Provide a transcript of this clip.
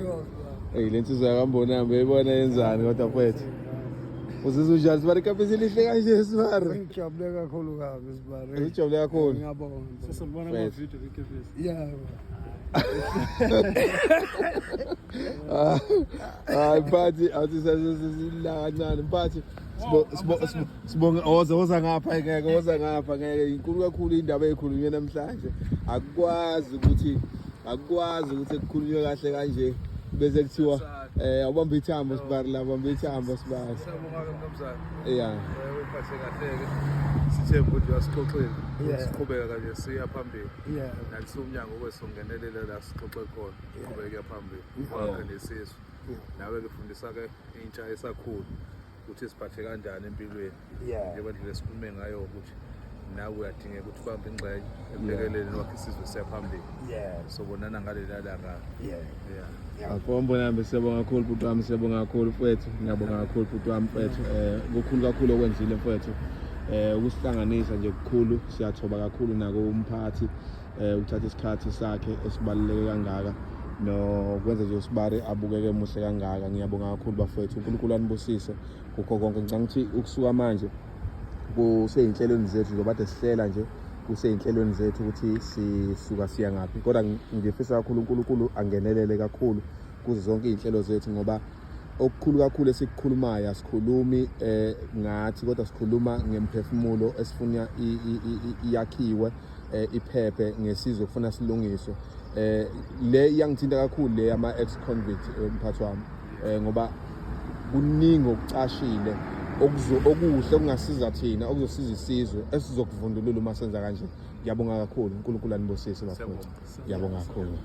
sure. Hey, lensizwa yakambonambe uyibona yenzani kodwa mfethu. Uzizwa njani sibari kaphizi lihle kanje sibari? Ngijabule kakhulu kabi sibari. Ujabule kakhulu. Ngiyabonga. Sesibona ama video eKFC. Yeah. Hayi mfati athi sesizila kancane mfati sibonga oza ngapha ngeke inkulu kakhulu indaba ekhulunywe namhlanje akukwazi ukuthi kukhulunywe kahle kanje bese kuthiwa awubamba ithambo sibari la bamba ithambo sibari Siyabonga mnumzane. yeah Uphathe kahle-ke sithemba ukuthi uyasixoxela siqhubeka kanje siya phambili nakusumnyango kwesongenelela la sixoxe khona siqhubeka phambili kwakhe lesizwe nawe-ke fundisa-ke intsha esakhula ukuthi siphathe kanjani empilweni njengendlela esikhulume ngayo ukuthi nawe uyadingeka ukuthi ubambe ingxenye ekulekeleni wakhe isizwe siya phambili sobonana ngalela langa Mbonambe siyabonga kakhulu bhuti wami siyabonga kakhulu mfethu ngiyabonga kakhulu bhuti wami mfethu kukhulu kakhulu okwenzile mfethu ukusihlanganisa nje kukhulu siyathoba kakhulu nako umphathi uthatha isikhathi sakhe esibaluleke kangaka nokwenza nje usibari abukeke muhle kangaka ngiyabonga kakhulu bafethu uNkulunkulu anibusise kukho konke ngicanga ukuthi ukusuka manje kuseyinhlelweni zethu zobade sihlela nje kuseyinhlelweni zethu ukuthi sisuka siya ngaphi kodwa ngifisa kakhulu uNkulunkulu angenelele kakhulu kuzo zonke izinhlelo zethu ngoba okukhulu kakhulu esikukhulumayo asikhulumi ngathi kodwa sikhuluma ngemphefumulo esifuna iyakhiwe iphephe ngesizwe kufuna silungiswe le iyangithinta kakhulu le ama ex convict umphathi wami ngoba kuningi okucashile okuhle okungasiza thina okuzosiza isizwe esizokuvundulula uma senza kanje ngiyabonga kakhulu uNkulunkulu anibusise bafowethu ngiyabonga kakhulu